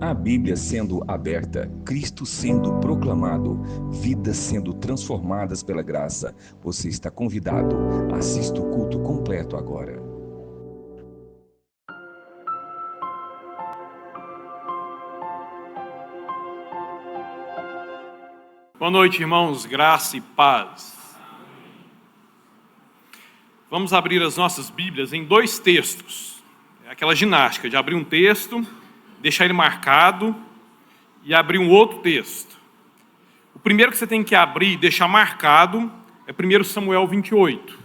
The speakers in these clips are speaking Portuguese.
A Bíblia sendo aberta, Cristo sendo proclamado, vidas sendo transformadas pela graça. Você está convidado. Assista o culto completo agora. Boa noite, irmãos, graça e paz. Vamos abrir as nossas Bíblias em dois textos. É aquela ginástica de abrir um texto, deixar ele marcado e abrir um outro texto. O primeiro que você tem que abrir e deixar marcado é 1 Samuel 28.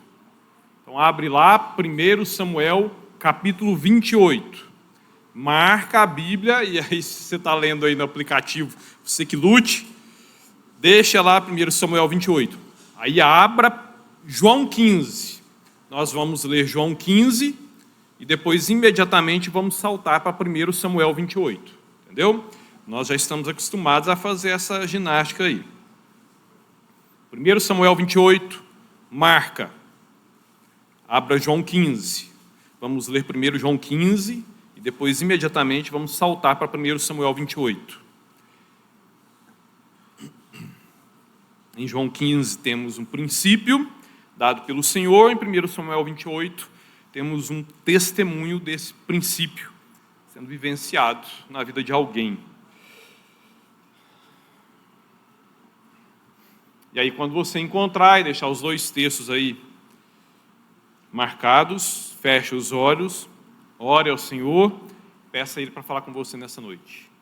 Então abre lá 1 Samuel capítulo 28. Marca a Bíblia, e aí se você está lendo aí no aplicativo, você que lute, deixa lá 1 Samuel 28. Aí abra João 15. Nós vamos ler João 15 e depois imediatamente vamos saltar para 1 Samuel 28. Entendeu? Nós já estamos acostumados a fazer essa ginástica aí. 1 Samuel 28, marca. Abra João 15. Vamos ler primeiro João 15 e depois imediatamente vamos saltar para 1 Samuel 28. Em João 15 temos um princípio dado pelo Senhor. Em 1 Samuel 28 temos um testemunho desse princípio sendo vivenciado na vida de alguém. E aí quando você encontrar e deixar os dois textos aí marcados, feche os olhos, ore ao Senhor, peça a Ele para falar com você nessa noite.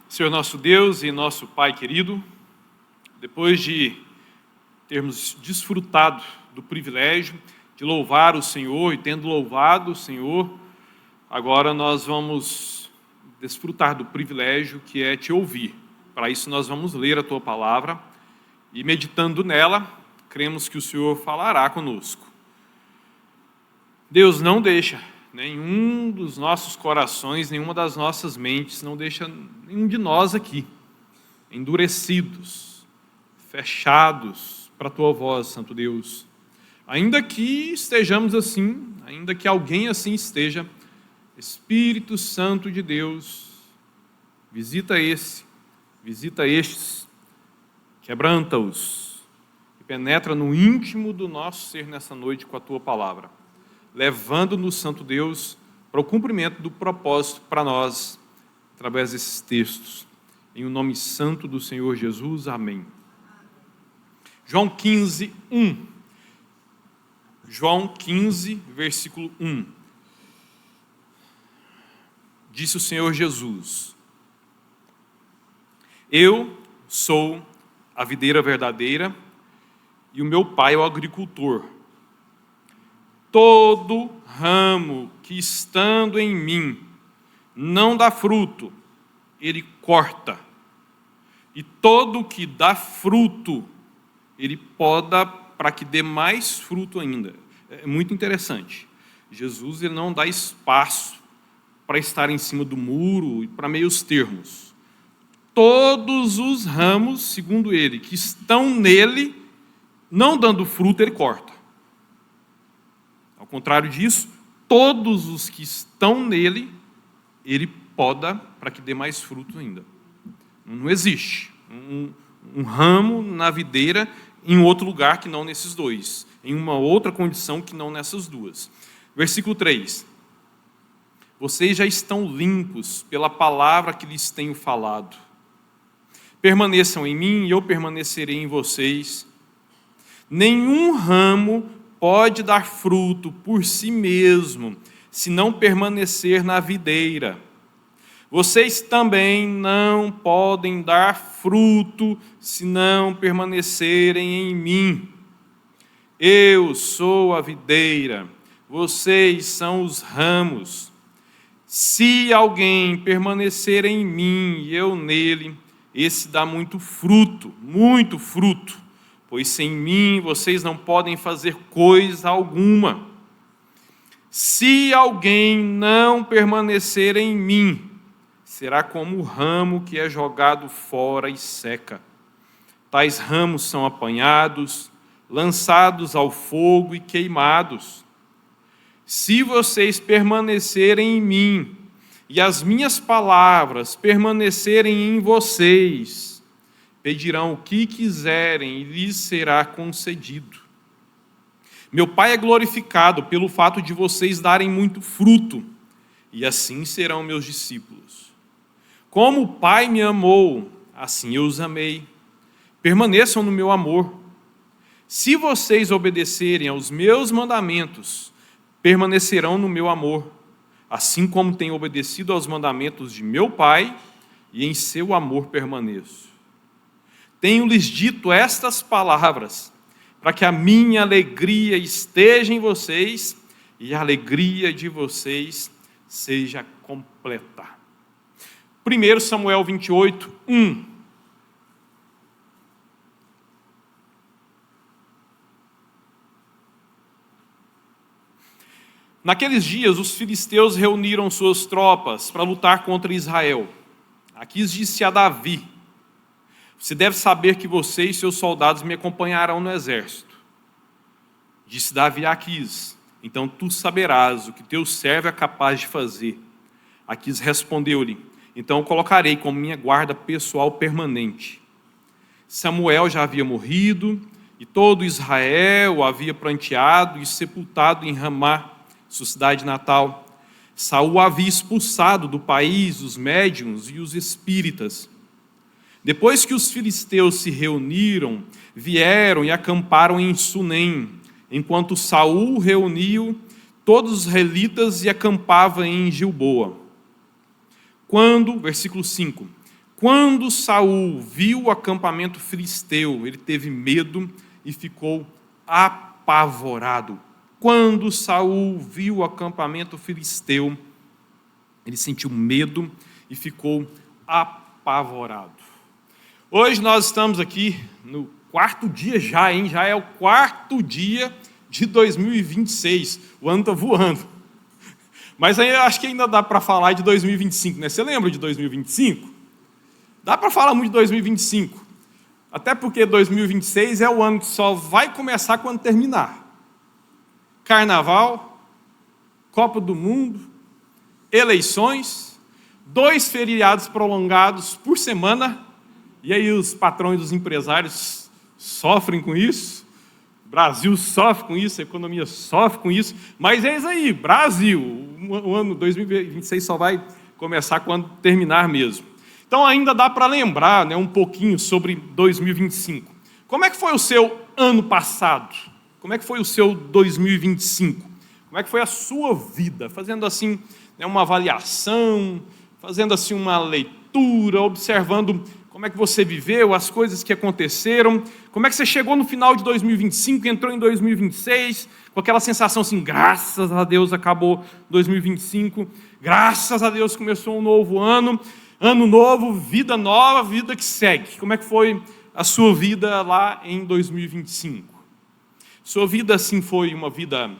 Senhor nosso Deus e nosso Pai querido, depois de termos desfrutado do privilégio de louvar o Senhor e tendo louvado o Senhor, agora nós vamos desfrutar do privilégio que é te ouvir. Para isso nós vamos ler a Tua Palavra e meditando nela, cremos que o Senhor falará conosco. Deus, não deixa nenhum dos nossos corações, nenhuma das nossas mentes, não deixa nenhum de nós aqui endurecidos, fechados para a Tua voz, Santo Deus. Ainda que estejamos assim, ainda que alguém assim esteja, Espírito Santo de Deus, visita estes, quebranta-os e penetra no íntimo do nosso ser nessa noite com a Tua Palavra, levando-nos, Santo Deus, para o cumprimento do propósito para nós, através desses textos. Em o nome santo do Senhor Jesus, amém. João 15, 1. João 15, versículo 1. Disse o Senhor Jesus: Eu sou a videira verdadeira e o meu Pai é o agricultor. Todo ramo que estando em mim não dá fruto, Ele corta. E todo que dá fruto, Ele poda para que dê mais fruto ainda. É muito interessante. Jesus, Ele não dá espaço para estar em cima do muro e para meios termos. Todos os ramos, segundo Ele, que estão nele, não dando fruto, Ele corta. Ao contrário disso, todos os que estão nele, Ele poda para que dê mais fruto ainda. Não existe um ramo na videira em outro lugar que não nesses dois, em uma outra condição que não nessas duas. Versículo 3. Vocês já estão limpos pela palavra que lhes tenho falado. Permaneçam em mim e eu permanecerei em vocês. Nenhum ramo pode dar fruto por si mesmo, se não permanecer na videira. Vocês também não podem dar fruto se não permanecerem em mim. Eu sou a videira, vocês são os ramos. Se alguém permanecer em mim e eu nele, esse dá muito fruto, pois sem mim vocês não podem fazer coisa alguma. Se alguém não permanecer em mim, será como o ramo que é jogado fora e seca. Tais ramos são apanhados, lançados ao fogo e queimados. Se vocês permanecerem em mim e as minhas palavras permanecerem em vocês, pedirão o que quiserem e lhes será concedido. Meu Pai é glorificado pelo fato de vocês darem muito fruto, e assim serão meus discípulos. Como o Pai me amou, assim eu os amei. Permaneçam no meu amor. Se vocês obedecerem aos meus mandamentos, permanecerão no meu amor, assim como tenho obedecido aos mandamentos de meu Pai, e em seu amor permaneço. Tenho-lhes dito estas palavras, para que a minha alegria esteja em vocês, e a alegria de vocês seja completa. 1 Samuel 28, 1. Naqueles dias, os filisteus reuniram suas tropas para lutar contra Israel. Aquis disse a Davi: você deve saber que você e seus soldados me acompanharão no exército. Disse Davi a Aquis: então tu saberás o que teu servo é capaz de fazer. Aquis respondeu-lhe: então eu colocarei como minha guarda pessoal permanente. Samuel já havia morrido, e todo Israel o havia pranteado e sepultado em Ramá, sua cidade natal. Saul havia expulsado do país os médiuns e os espíritas. Depois que os filisteus se reuniram, vieram e acamparam em Sunem, enquanto Saul reuniu todos os israelitas e acampava em Gilboa. Versículo 5, quando Saul viu o acampamento filisteu, ele teve medo e ficou apavorado. Quando Saul viu o acampamento filisteu, ele sentiu medo e ficou apavorado. Hoje nós estamos aqui no quarto dia já é o quarto dia de 2026. O ano está voando. Mas aí eu acho que ainda dá para falar de 2025, né? Você lembra de 2025? Dá para falar muito de 2025. Até porque 2026 é o ano que só vai começar quando terminar. Carnaval, Copa do Mundo, eleições, 2 feriados prolongados por semana, e aí os patrões dos empresários sofrem com isso, o Brasil sofre com isso, a economia sofre com isso, mas é isso aí, Brasil, o ano 2026 só vai começar quando terminar mesmo. Então ainda dá para lembrar, né, um pouquinho sobre 2025. Como é que foi o seu ano passado? Como é que foi o seu 2025? Como é que foi a sua vida? Fazendo assim, né, uma avaliação, fazendo assim uma leitura, observando como é que você viveu, as coisas que aconteceram, como é que você chegou no final de 2025, entrou em 2026, com aquela sensação assim, graças a Deus acabou 2025, graças a Deus começou um novo ano, ano novo, vida que segue. Como é que foi a sua vida lá em 2025? Sua vida, assim, foi uma vida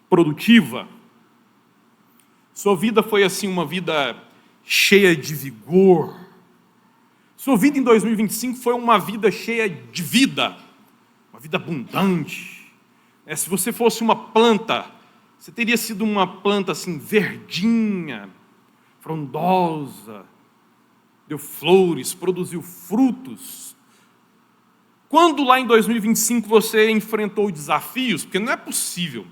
produtiva? Sua vida foi, assim, uma vida cheia de vigor? Sua vida em 2025 foi uma vida cheia de vida, uma vida abundante. Se você fosse uma planta, você teria sido uma planta, assim, verdinha, frondosa, deu flores, produziu frutos. Quando lá em 2025 você enfrentou desafios, porque não é possível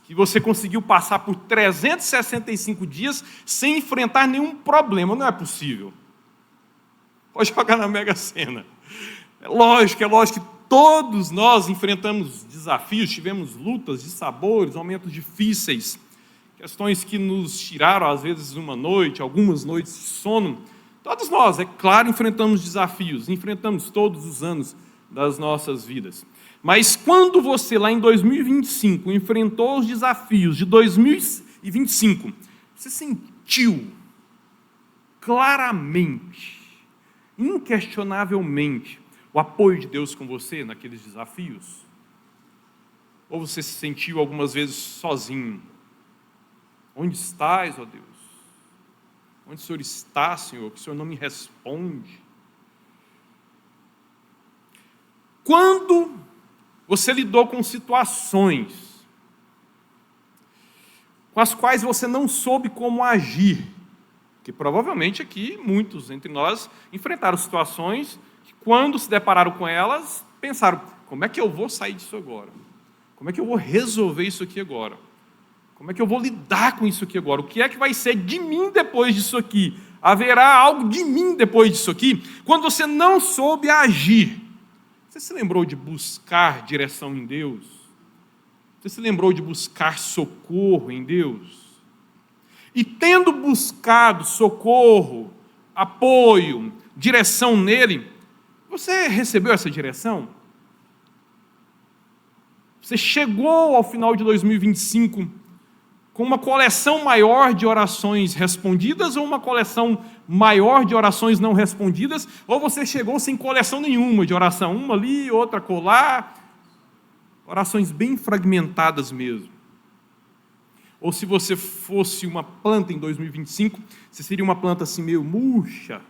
que você conseguiu passar por 365 dias sem enfrentar nenhum problema, não é possível. Pode jogar na Mega Sena. É lógico que todos nós enfrentamos desafios, tivemos lutas, dissabores, momentos difíceis. questões que nos tiraram, às vezes, uma noite, algumas noites de sono. Todos nós, é claro, enfrentamos desafios, enfrentamos todos os anos das nossas vidas. Mas quando você, lá em 2025, enfrentou os desafios de 2025, você sentiu claramente, inquestionavelmente, o apoio de Deus com você naqueles desafios? Ou você se sentiu algumas vezes sozinho? Onde estás, ó Deus? Onde o Senhor está, Senhor? Que o Senhor não me responde? Quando você lidou com situações com as quais você não soube como agir, que provavelmente aqui muitos entre nós enfrentaram situações que, quando se depararam com elas, pensaram: como é que eu vou sair disso agora? Como é que eu vou resolver isso aqui agora? Como é que eu vou lidar com isso aqui agora? O que é que vai ser de mim depois disso aqui? Haverá algo de mim depois disso aqui? Quando você não soube agir, você se lembrou de buscar direção em Deus? Você se lembrou de buscar socorro em Deus? E tendo buscado socorro, apoio, direção nele, você recebeu essa direção? Você chegou ao final de 2025 com uma coleção maior de orações respondidas ou uma coleção maior de orações não respondidas? Ou você chegou sem coleção nenhuma de oração, uma ali, outra acolá, orações bem fragmentadas mesmo? Ou se você fosse uma planta em 2025, você seria uma planta assim meio murcha,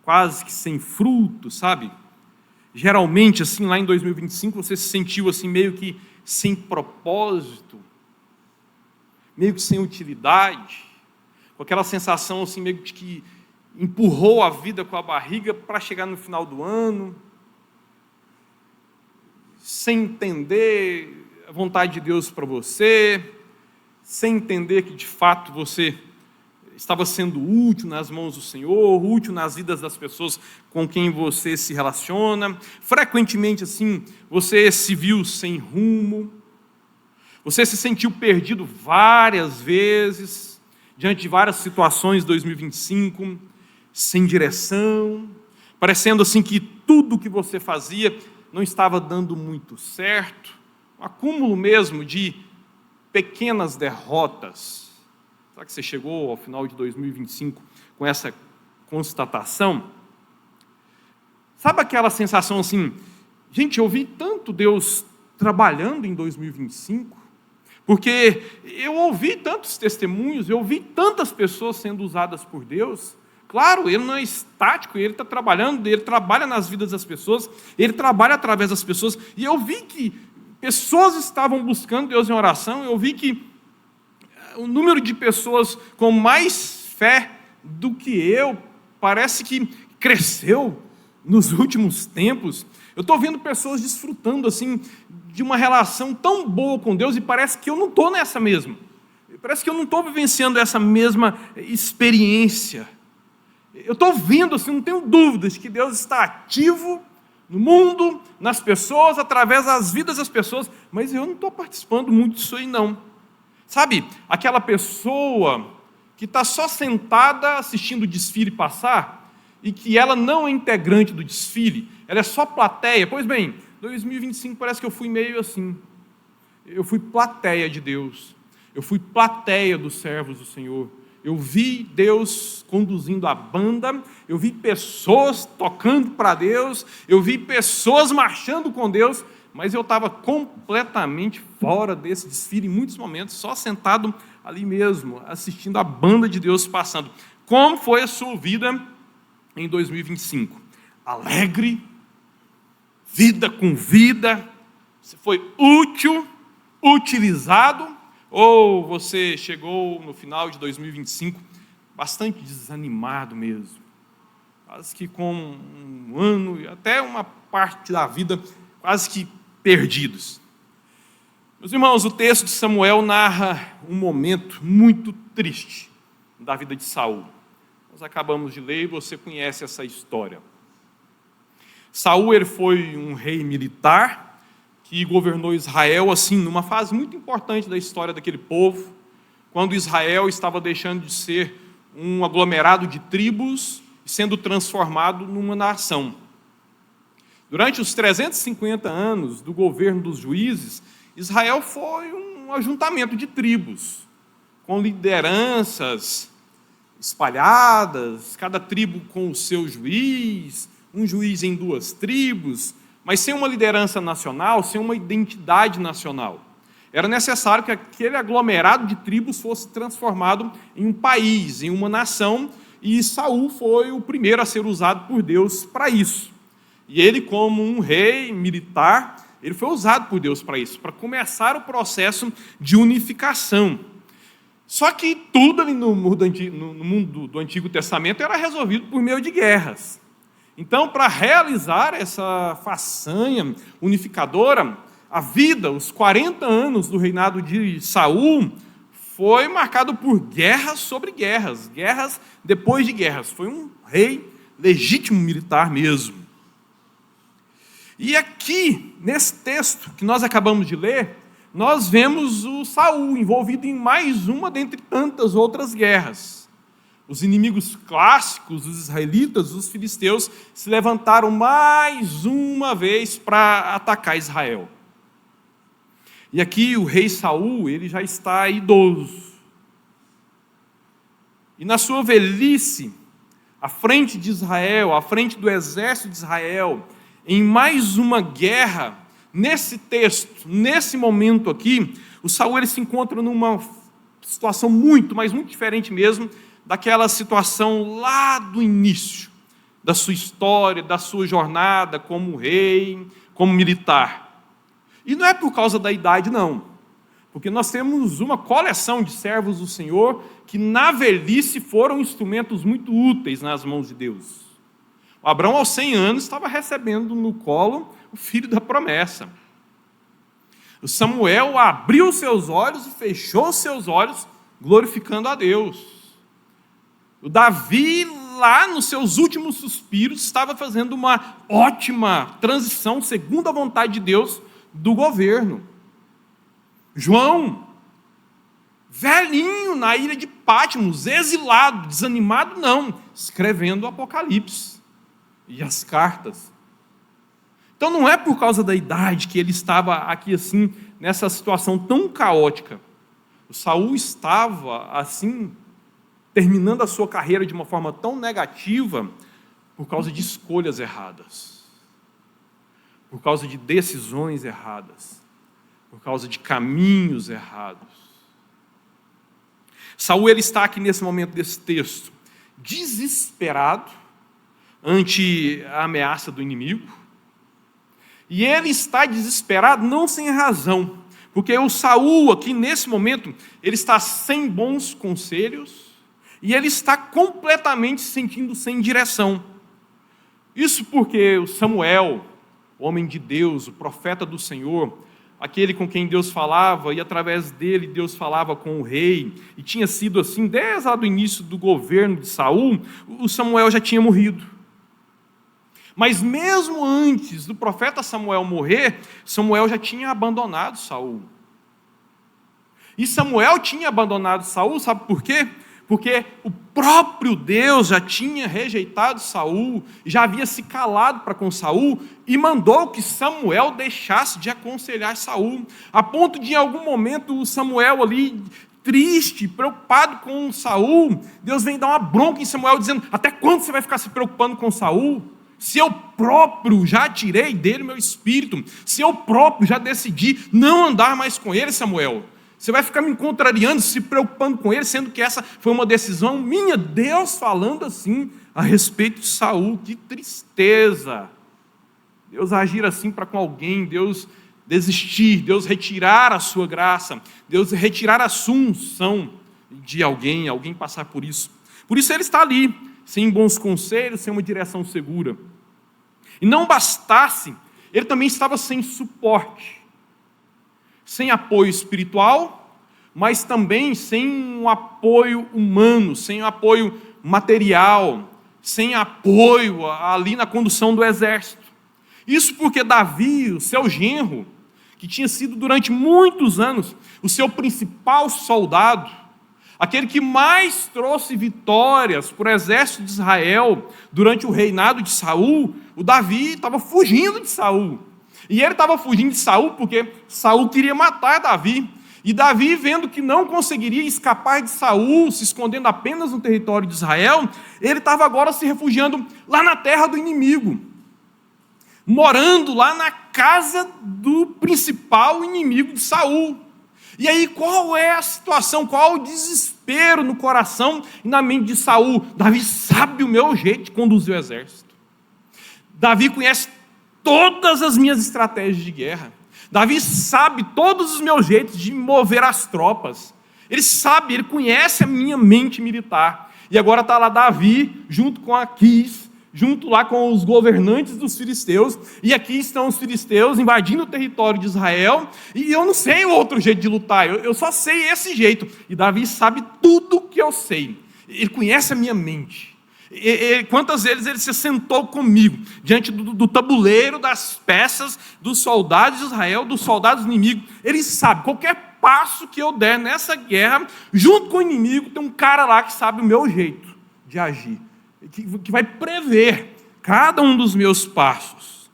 quase que sem fruto, sabe? Geralmente, assim, lá em 2025, você se sentiu assim meio que sem propósito, meio que sem utilidade, com aquela sensação assim meio que empurrou a vida com a barriga para chegar no final do ano, sem entender a vontade de Deus para você, sem entender que de fato você estava sendo útil nas mãos do Senhor, útil nas vidas das pessoas com quem você se relaciona. Frequentemente assim, você se viu sem rumo, você se sentiu perdido várias vezes, diante de várias situações de 2025, sem direção, parecendo assim que tudo que você fazia não estava dando muito certo, um acúmulo mesmo de pequenas derrotas. Será que você chegou ao final de 2025 com essa constatação? Sabe aquela sensação assim, gente, eu vi tanto Deus trabalhando em 2025, porque eu ouvi tantos testemunhos, eu ouvi tantas pessoas sendo usadas por Deus. Claro, Ele não é estático, Ele está trabalhando, Ele trabalha nas vidas das pessoas, Ele trabalha através das pessoas, e eu vi que pessoas estavam buscando Deus em oração, eu vi que o número de pessoas com mais fé do que eu parece que cresceu nos últimos tempos. Eu estou vendo pessoas desfrutando assim de uma relação tão boa com Deus e parece que eu não estou nessa mesma. Parece que eu não estou vivenciando essa mesma experiência. Eu estou vendo, assim, não tenho dúvidas que Deus está ativo no mundo, nas pessoas, através das vidas das pessoas, mas eu não estou participando muito disso aí, não. Sabe, aquela pessoa que está só sentada assistindo o desfile passar e que ela não é integrante do desfile, ela é só plateia. Pois bem, 2025 parece que eu fui meio assim. Eu fui plateia de Deus. Eu fui plateia dos servos do Senhor. Eu vi Deus conduzindo a banda, eu vi pessoas tocando para Deus, eu vi pessoas marchando com Deus, mas eu estava completamente fora desse desfile em muitos momentos, só sentado ali mesmo, assistindo a banda de Deus passando. Como foi a sua vida em 2025? Alegre? Vida com vida? Você foi útil? Utilizado? Ou você chegou no final de 2025 bastante desanimado mesmo? Quase que com um ano e até uma parte da vida quase que perdidos. Meus irmãos, o texto de Samuel narra um momento muito triste da vida de Saul. Nós acabamos de ler e você conhece essa história. Saul, ele foi um rei militar que governou Israel assim numa fase muito importante da história daquele povo. quando Israel estava deixando de ser um aglomerado de tribos e sendo transformado numa nação. Durante os 350 anos do governo dos juízes, Israel foi um ajuntamento de tribos, com lideranças espalhadas, cada tribo com o seu juiz, um juiz em 2 tribos, mas sem uma liderança nacional, sem uma identidade nacional. Era necessário que aquele aglomerado de tribos fosse transformado em um país, em uma nação, e Saul foi o primeiro a ser usado por Deus para isso. E ele, como um rei militar, ele foi usado por Deus para isso, para começar o processo de unificação. Só que tudo ali no mundo do Antigo Testamento era resolvido por meio de guerras. Então, para realizar essa façanha unificadora, a vida, os 40 anos do reinado de Saul, foi marcado por guerras sobre guerras, guerras depois de guerras. Foi um rei legítimo militar mesmo. E aqui, nesse texto que nós acabamos de ler, nós vemos o Saul envolvido em mais uma dentre tantas outras guerras. Os inimigos clássicos, os israelitas, os filisteus, se levantaram mais uma vez para atacar Israel. E aqui o rei Saul, ele já está idoso. E na sua velhice, à frente de Israel, à frente do exército de Israel, em mais uma guerra, nesse texto, nesse momento aqui, o Saul ele se encontra numa situação muito, mas muito diferente mesmo daquela situação lá do início da sua história, da sua jornada como rei, como militar. E não é por causa da idade, não, porque nós temos uma coleção de servos do Senhor que na velhice foram instrumentos muito úteis nas mãos de Deus. O Abraão, aos 100 anos, estava recebendo no colo o filho da promessa. O Samuel abriu seus olhos e fechou seus olhos, glorificando a Deus. O Davi, lá nos seus últimos suspiros, estava fazendo uma ótima transição, segundo a vontade de Deus, do governo. João, velhinho na ilha de Patmos, exilado, desanimado, não, escrevendo o Apocalipse e as cartas. Então não é por causa da idade que ele estava aqui assim, nessa situação tão caótica. O Saul estava assim, terminando a sua carreira de uma forma tão negativa, por causa de escolhas erradas, por causa de decisões erradas, por causa de caminhos errados. Saul ele está aqui nesse momento desse texto, desesperado ante a ameaça do inimigo, e ele está desesperado não sem razão, porque o Saul aqui nesse momento, ele está sem bons conselhos, e ele está completamente se sentindo sem direção. Isso porque o Samuel, o homem de Deus, o profeta do Senhor, aquele com quem Deus falava, e através dele Deus falava com o rei, e tinha sido assim desde o início do governo de Saul, o Samuel já tinha morrido. Mas mesmo antes do profeta Samuel morrer, Samuel já tinha abandonado Saul. E Samuel tinha abandonado Saul, sabe por quê? Porque o próprio Deus já tinha rejeitado Saul, já havia se calado para com Saul, e mandou que Samuel deixasse de aconselhar Saul, a ponto de em algum momento o Samuel ali, triste, preocupado com Saul, Deus vem dar uma bronca em Samuel, dizendo: até quando você vai ficar se preocupando com Saul? Se eu próprio já tirei dele meu espírito, se eu próprio já decidi não andar mais com ele, Samuel, você vai ficar me contrariando, se preocupando com ele, sendo que essa foi uma decisão minha. Deus falando assim a respeito de Saul, que tristeza. Deus agir assim para com alguém, Deus desistir, Deus retirar a sua graça, Deus retirar a sua unção de alguém passar por isso. Por isso ele está ali, sem bons conselhos, sem uma direção segura. E não bastasse, ele também estava sem suporte, sem apoio espiritual, mas também sem um apoio humano, sem um apoio material, sem apoio ali na condução do exército. Isso porque Davi, o seu genro, que tinha sido durante muitos anos o seu principal soldado, aquele que mais trouxe vitórias para o exército de Israel durante o reinado de Saul, o Davi estava fugindo de Saul. E ele estava fugindo de Saul porque Saul queria matar Davi. E Davi, vendo que não conseguiria escapar de Saul, se escondendo apenas no território de Israel, ele estava agora se refugiando lá na terra do inimigo, morando lá na casa do principal inimigo de Saul. E aí, qual é a situação, qual o desespero no coração e na mente de Saul? Davi sabe o meu jeito de conduzir o exército. Davi conhece todas as minhas estratégias de guerra. Davi sabe todos os meus jeitos de mover as tropas. Ele sabe, ele conhece a minha mente militar. E agora está lá Davi, junto com Aquis, junto lá com os governantes dos filisteus, e aqui estão os filisteus invadindo o território de Israel, e eu não sei o outro jeito de lutar, eu só sei esse jeito. E Davi sabe tudo que eu sei. Ele conhece a minha mente. Quantas vezes ele se sentou comigo diante do tabuleiro das peças dos soldados de Israel, dos soldados inimigos. Ele sabe, qualquer passo que eu der nessa guerra, junto com o inimigo, tem um cara lá que sabe o meu jeito de agir, que vai prever cada um dos meus passos.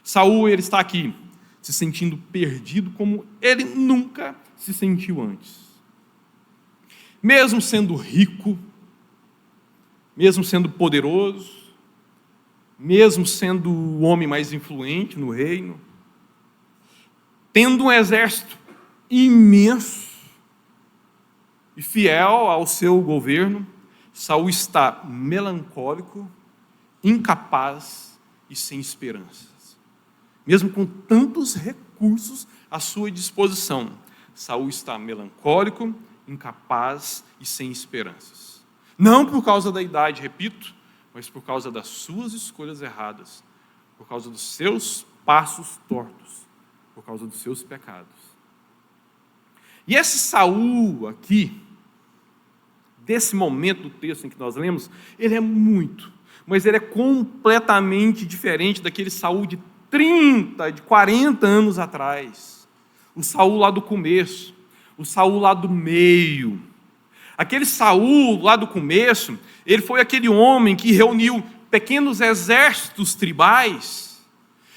Saul, ele está aqui se sentindo perdido como ele nunca se sentiu antes. Mesmo sendo rico, mesmo sendo poderoso, mesmo sendo o homem mais influente no reino, tendo um exército imenso e fiel ao seu governo, Saul está melancólico, incapaz e sem esperanças. Mesmo com tantos recursos à sua disposição, Saul está melancólico, incapaz e sem esperanças. Não por causa da idade, repito, mas por causa das suas escolhas erradas, por causa dos seus passos tortos, por causa dos seus pecados. E esse Saul aqui, desse momento do texto em que nós lemos, ele é mas ele é completamente diferente daquele Saul de 30, de 40 anos atrás. O Saul lá do começo, o Saul lá do meio. Aquele Saul lá do começo, ele foi aquele homem que reuniu pequenos exércitos tribais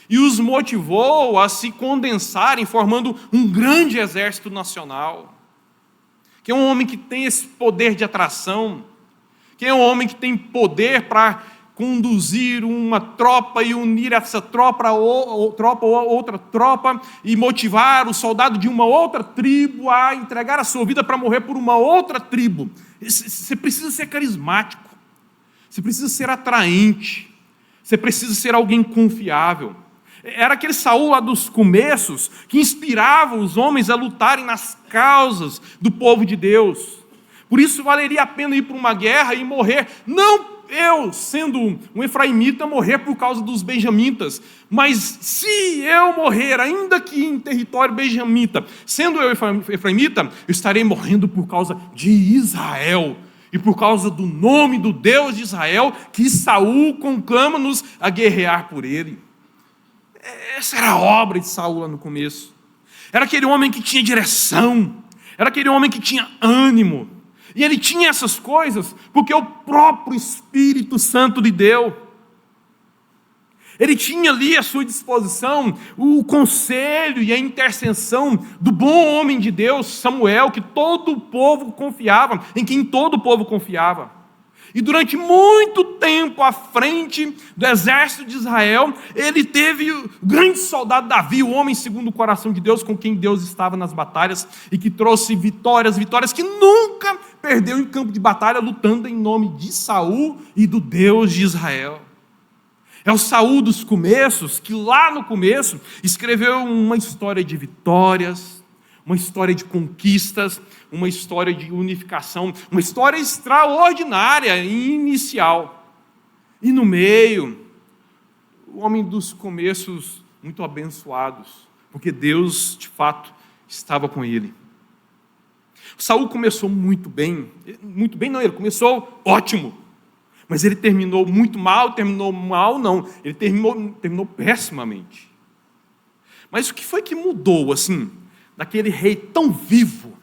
e os motivou a se condensarem, formando um grande exército nacional. Que é um homem que tem esse poder de atração, que é um homem que tem poder para conduzir uma tropa e unir essa tropa a outra tropa e motivar o soldado de uma outra tribo a entregar a sua vida para morrer por uma outra tribo. Você precisa ser carismático, você precisa ser atraente, você precisa ser alguém confiável. Era aquele Saul lá dos começos que inspirava os homens a lutarem nas causas do povo de Deus. Por isso valeria a pena ir para uma guerra e morrer, não eu, sendo um efraimita, morrer por causa dos benjamitas, mas se eu morrer, ainda que em território benjamita, sendo eu efraimita, eu estarei morrendo por causa de Israel, e por causa do nome do Deus de Israel, que Saul conclama-nos a guerrear por ele. Essa era a obra de Saul lá no começo. Era aquele homem que tinha direção, era aquele homem que tinha ânimo, e ele tinha essas coisas porque o próprio Espírito Santo lhe deu. Ele tinha ali à sua disposição o conselho e a intercessão do bom homem de Deus, Samuel, que todo o povo confiava, em quem todo o povo confiava. E durante muito tempo à frente do exército de Israel, ele teve o grande soldado Davi, o homem segundo o coração de Deus, com quem Deus estava nas batalhas e que trouxe vitórias que nunca perdeu em campo de batalha, lutando em nome de Saul e do Deus de Israel. É o Saul dos começos, que lá no começo escreveu uma história de vitórias, uma história de conquistas, uma história de unificação, uma história extraordinária e inicial. E no meio, o homem dos começos muito abençoados, porque Deus, de fato, estava com ele. Saul começou muito bem não, ele começou ótimo, mas ele terminou muito mal, ele terminou pessimamente. Mas o que foi que mudou, assim, daquele rei tão vivo,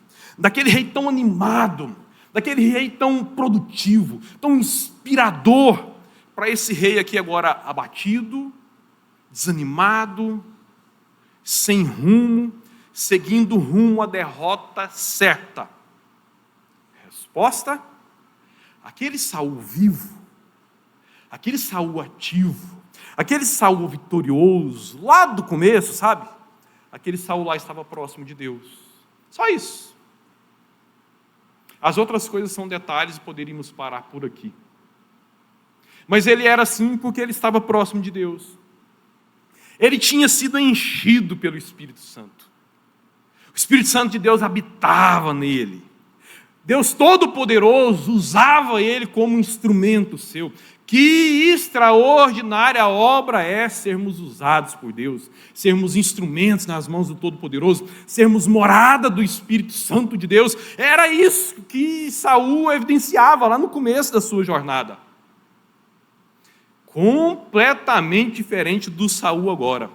daquele rei tão animado, daquele rei tão produtivo, tão inspirador, para esse rei aqui agora abatido, desanimado, sem rumo, seguindo rumo à derrota certa. Resposta: aquele Saul vivo, aquele Saul ativo, aquele Saul vitorioso, lá do começo, sabe? Aquele Saul lá estava próximo de Deus. Só isso. As outras coisas são detalhes, poderíamos parar por aqui. Mas ele era assim porque ele estava próximo de Deus. Ele tinha sido enchido pelo Espírito Santo. O Espírito Santo de Deus habitava nele. Deus Todo-Poderoso usava ele como instrumento seu. Que extraordinária obra é sermos usados por Deus, sermos instrumentos nas mãos do Todo-Poderoso, sermos morada do Espírito Santo de Deus. Era isso que Saul evidenciava lá no começo da sua jornada. Completamente diferente do Saul agora.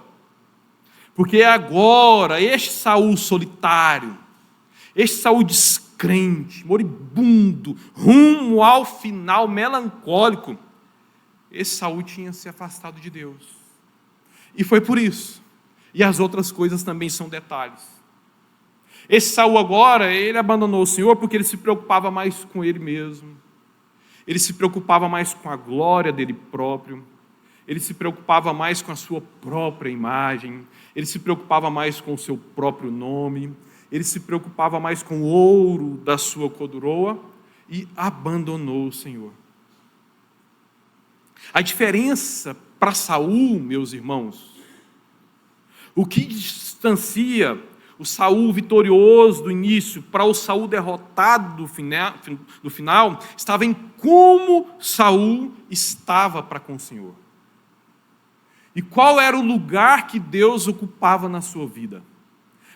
Porque agora, este Saul solitário, este Saul descrente, moribundo, rumo ao final melancólico, esse Saul tinha se afastado de Deus. E foi por isso. E as outras coisas também são detalhes. Esse Saul agora, ele abandonou o Senhor porque ele se preocupava mais com ele mesmo. Ele se preocupava mais com a glória dele próprio. Ele se preocupava mais com a sua própria imagem. Ele se preocupava mais com o seu próprio nome. Ele se preocupava mais com o ouro da sua coroa e abandonou o Senhor. A diferença para Saul, meus irmãos, o que distancia o Saul vitorioso do início para o Saul derrotado do final, estava em como Saul estava para com o Senhor. E qual era o lugar que Deus ocupava na sua vida?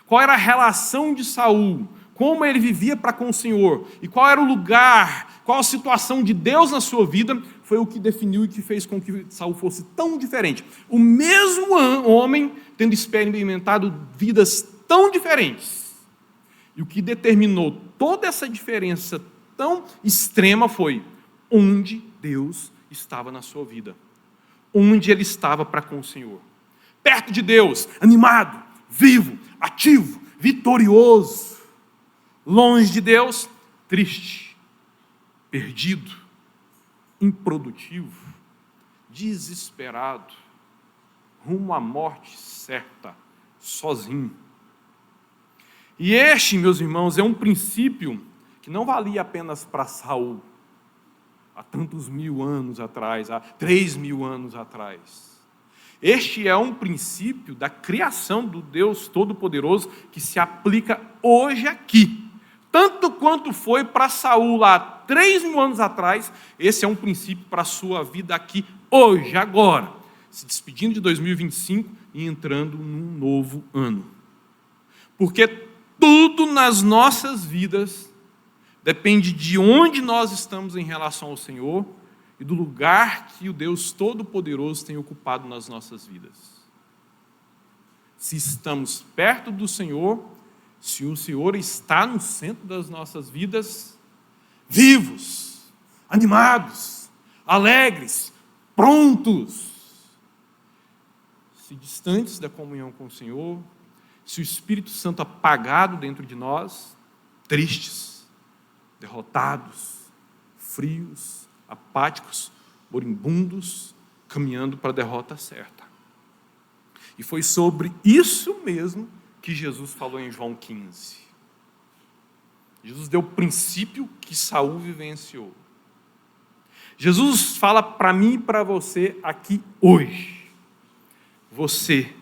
Qual era a relação de Saul? Como ele vivia para com o Senhor? E qual era o lugar, qual a situação de Deus na sua vida? Foi o que definiu e que fez com que Saul fosse tão diferente. O mesmo homem tendo experimentado vidas tão diferentes. E o que determinou toda essa diferença tão extrema foi onde Deus estava na sua vida. Onde ele estava para com o Senhor. Perto de Deus, animado, vivo, ativo, vitorioso. Longe de Deus, triste, perdido, improdutivo, desesperado, rumo à morte certa, sozinho. E este, meus irmãos, é um princípio que não valia apenas para Saul, há tantos mil anos atrás, há 3.000 anos atrás. Este é um princípio da criação do Deus Todo-Poderoso que se aplica hoje aqui. Tanto quanto foi para Saul lá 3.000 anos atrás, esse é um princípio para a sua vida aqui hoje, agora. Se despedindo de 2025 e entrando num novo ano. Porque tudo nas nossas vidas depende de onde nós estamos em relação ao Senhor e do lugar que o Deus Todo-Poderoso tem ocupado nas nossas vidas. Se estamos perto do Senhor, se o Senhor está no centro das nossas vidas, vivos, animados, alegres, prontos. Se distantes da comunhão com o Senhor, se o Espírito Santo apagado dentro de nós, tristes, derrotados, frios, apáticos, moribundos, caminhando para a derrota certa. E foi sobre isso mesmo que Jesus falou em João 15. Jesus deu o princípio que Saul vivenciou. Jesus fala para mim e para você aqui hoje. Você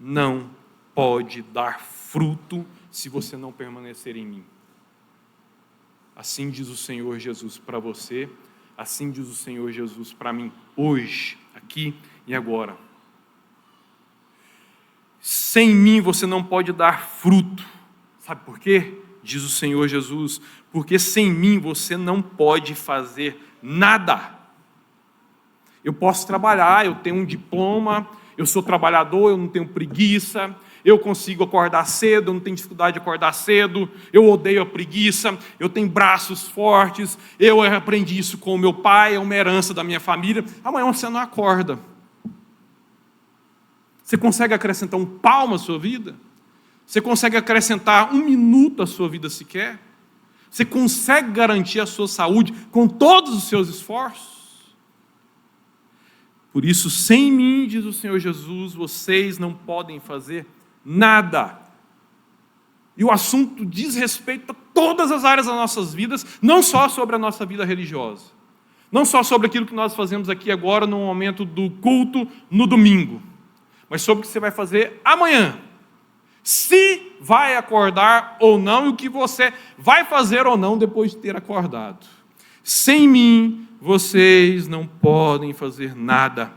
não pode dar fruto se você não permanecer em mim. Assim diz o Senhor Jesus para você, assim diz o Senhor Jesus para mim, hoje, aqui e agora. Sem mim você não pode dar fruto. Sabe por quê? Diz o Senhor Jesus, porque sem mim você não pode fazer nada. Eu posso trabalhar, eu tenho um diploma, eu sou trabalhador, eu não tenho preguiça, eu consigo acordar cedo, eu não tenho dificuldade de acordar cedo, eu odeio a preguiça, eu tenho braços fortes, eu aprendi isso com o meu pai, é uma herança da minha família. Amanhã você não acorda. Você consegue acrescentar um palmo à sua vida? Você consegue acrescentar 1 minuto à sua vida sequer? Você consegue garantir a sua saúde com todos os seus esforços? Por isso, sem mim, diz o Senhor Jesus, vocês não podem fazer nada. E o assunto diz respeito a todas as áreas das nossas vidas, não só sobre a nossa vida religiosa. Não só sobre aquilo que nós fazemos aqui agora no momento do culto, no domingo. Mas sobre o que você vai fazer amanhã. Se vai acordar ou não, e o que você vai fazer ou não depois de ter acordado. Sem mim, vocês não podem fazer nada.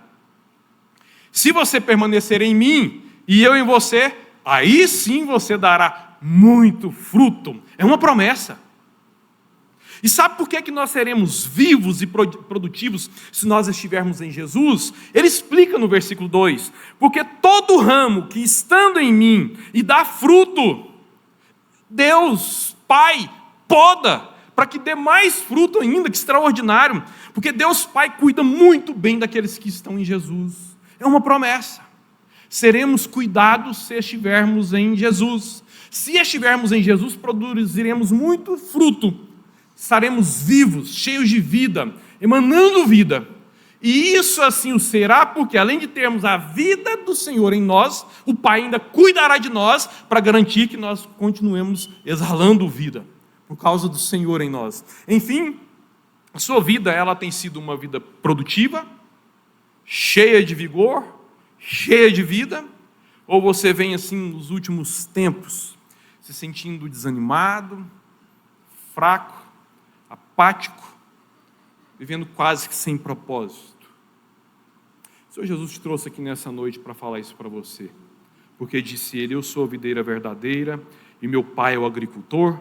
Se você permanecer em mim e eu em você, aí sim você dará muito fruto. É uma promessa. E sabe por que nós seremos vivos e produtivos se nós estivermos em Jesus? Ele explica no versículo 2: porque todo ramo que estando em mim e dá fruto, Deus, Pai, poda, para que dê mais fruto ainda, que extraordinário, porque Deus Pai cuida muito bem daqueles que estão em Jesus. É uma promessa. Seremos cuidados se estivermos em Jesus. Se estivermos em Jesus, produziremos muito fruto. Estaremos vivos, cheios de vida, emanando vida. E isso assim o será, porque além de termos a vida do Senhor em nós, o Pai ainda cuidará de nós para garantir que nós continuemos exalando vida, por causa do Senhor em nós. Enfim, a sua vida, ela tem sido uma vida produtiva, cheia de vigor, cheia de vida, ou você vem assim nos últimos tempos, se sentindo desanimado, fraco, apático, vivendo quase que sem propósito. O Senhor Jesus te trouxe aqui nessa noite para falar isso para você, porque disse ele: eu sou a videira verdadeira e meu Pai é o agricultor.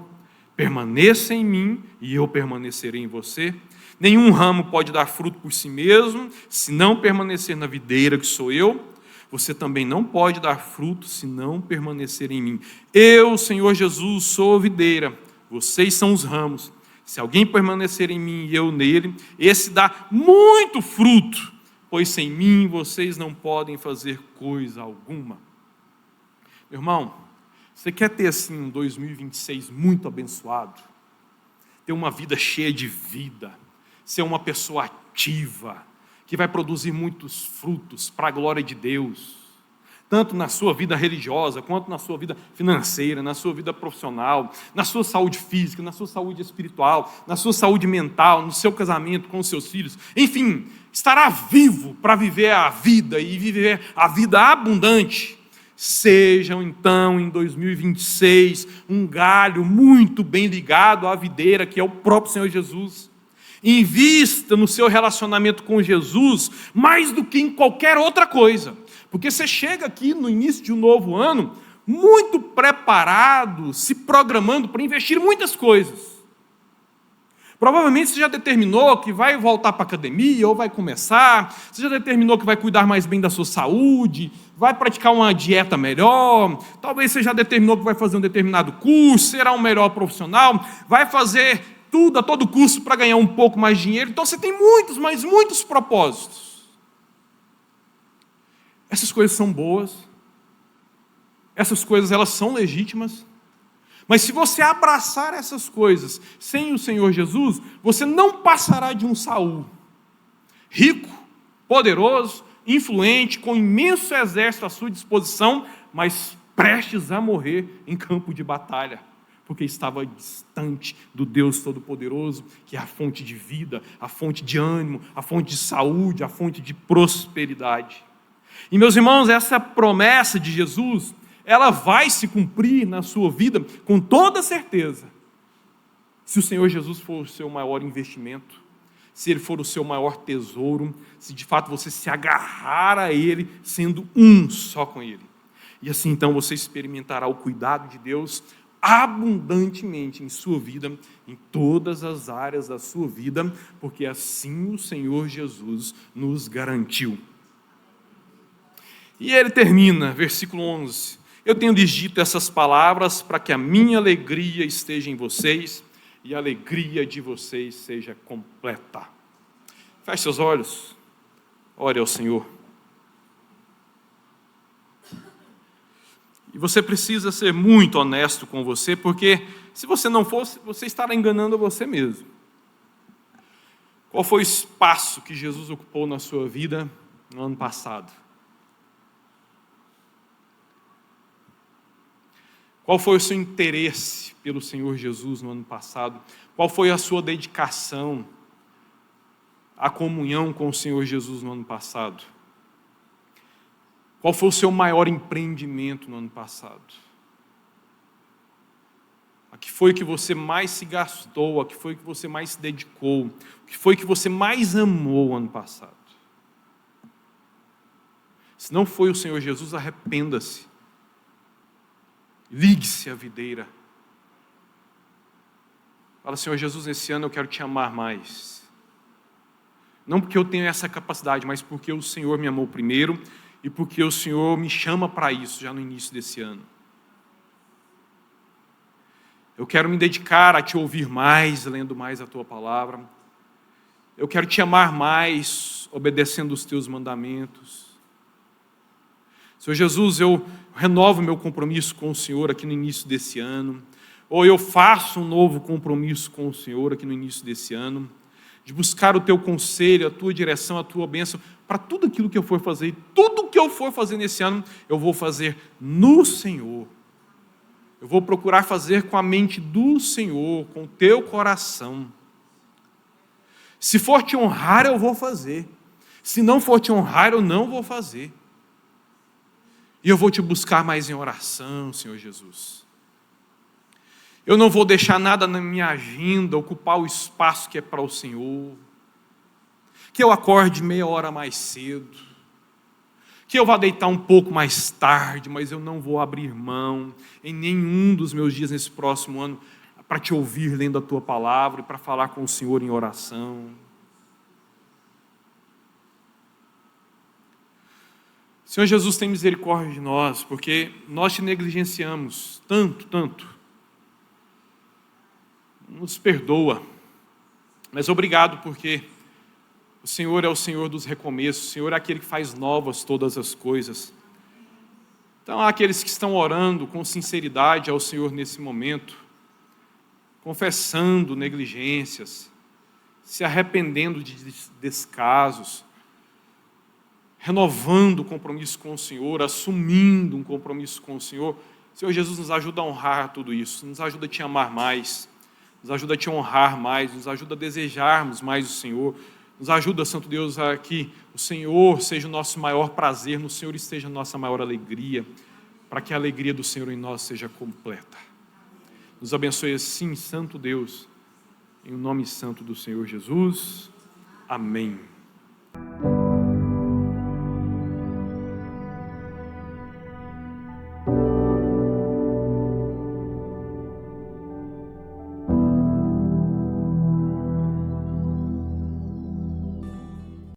Permaneça em mim e eu permanecerei em você. Nenhum ramo pode dar fruto por si mesmo, se não permanecer na videira que sou eu. Você também não pode dar fruto se não permanecer em mim. Eu, Senhor Jesus, sou a videira, vocês são os ramos. Se alguém permanecer em mim e eu nele, esse dá muito fruto, pois sem mim vocês não podem fazer coisa alguma. Meu irmão, você quer ter assim um 2026 muito abençoado? Ter uma vida cheia de vida, ser uma pessoa ativa, que vai produzir muitos frutos para a glória de Deus, tanto na sua vida religiosa, quanto na sua vida financeira, na sua vida profissional, na sua saúde física, na sua saúde espiritual, na sua saúde mental, no seu casamento com os seus filhos, enfim, estará vivo para viver a vida e viver a vida abundante. Sejam então em 2026 um galho muito bem ligado à videira que é o próprio Senhor Jesus. Invista no seu relacionamento com Jesus mais do que em qualquer outra coisa, porque você chega aqui no início de um novo ano muito preparado, se programando para investir em muitas coisas. Provavelmente você já determinou que vai voltar para a academia ou vai começar, você já determinou que vai cuidar mais bem da sua saúde, vai praticar uma dieta melhor, talvez você já determinou que vai fazer um determinado curso, será um melhor profissional, vai fazer tudo a todo custo para ganhar um pouco mais de dinheiro. Então você tem muitos, mas muitos propósitos. Essas coisas são boas, essas coisas elas são legítimas, mas se você abraçar essas coisas sem o Senhor Jesus, você não passará de um Saul, rico, poderoso, influente, com um imenso exército à sua disposição, mas prestes a morrer em campo de batalha, porque estava distante do Deus Todo-Poderoso, que é a fonte de vida, a fonte de ânimo, a fonte de saúde, a fonte de prosperidade. E meus irmãos, essa promessa de Jesus, ela vai se cumprir na sua vida com toda certeza, se o Senhor Jesus for o seu maior investimento, se Ele for o seu maior tesouro, se de fato você se agarrar a Ele, sendo um só com Ele. E assim então você experimentará o cuidado de Deus abundantemente em sua vida, em todas as áreas da sua vida, porque assim o Senhor Jesus nos garantiu. E ele termina, versículo 11, Eu tenho lhes dito essas palavras para que a minha alegria esteja em vocês e a alegria de vocês seja completa. Feche seus olhos, ore ao Senhor. E você precisa ser muito honesto com você, porque se você não fosse, você estará enganando você mesmo. Qual foi o espaço que Jesus ocupou na sua vida no ano passado? Qual foi o seu interesse pelo Senhor Jesus no ano passado? Qual foi a sua dedicação à comunhão com o Senhor Jesus no ano passado? Qual foi o seu maior empreendimento no ano passado? A que foi que você mais se gastou? A que foi que você mais se dedicou? O que foi que você mais amou no ano passado? Se não foi o Senhor Jesus, arrependa-se. Ligue-se à videira. Fala, Senhor Jesus, esse ano eu quero te amar mais. Não porque eu tenho essa capacidade, mas porque o Senhor me amou primeiro e porque o Senhor me chama para isso já no início desse ano. Eu quero me dedicar a te ouvir mais, lendo mais a tua palavra. Eu quero te amar mais, obedecendo os teus mandamentos. Senhor Jesus, eu renovo meu compromisso com o Senhor aqui no início desse ano, ou eu faço um novo compromisso com o Senhor aqui no início desse ano, de buscar o teu conselho, a tua direção, a tua bênção, para tudo aquilo que eu for fazer, tudo que eu for fazer nesse ano, eu vou fazer no Senhor. Eu vou procurar fazer com a mente do Senhor, com o teu coração. Se for te honrar, eu vou fazer. Se não for te honrar, eu não vou fazer. E eu vou te buscar mais em oração, Senhor Jesus. Eu não vou deixar nada na minha agenda ocupar o espaço que é para o Senhor. Que eu acorde meia hora mais cedo. Que eu vá deitar um pouco mais tarde, mas eu não vou abrir mão em nenhum dos meus dias nesse próximo ano para te ouvir lendo a tua palavra e para falar com o Senhor em oração. Senhor Jesus, tem misericórdia de nós, porque nós te negligenciamos tanto. Nos perdoa, mas obrigado porque o Senhor é o Senhor dos recomeços, o Senhor é aquele que faz novas todas as coisas. Então, há aqueles que estão orando com sinceridade ao Senhor nesse momento, confessando negligências, se arrependendo de descasos, renovando o compromisso com o Senhor, assumindo um compromisso com o Senhor. Senhor Jesus, nos ajuda a honrar tudo isso, nos ajuda a te amar mais, nos ajuda a te honrar mais, nos ajuda a desejarmos mais o Senhor, nos ajuda, Santo Deus, a que o Senhor seja o nosso maior prazer, no Senhor esteja a nossa maior alegria, para que a alegria do Senhor em nós seja completa. Nos abençoe assim, Santo Deus, em nome santo do Senhor Jesus. Amém.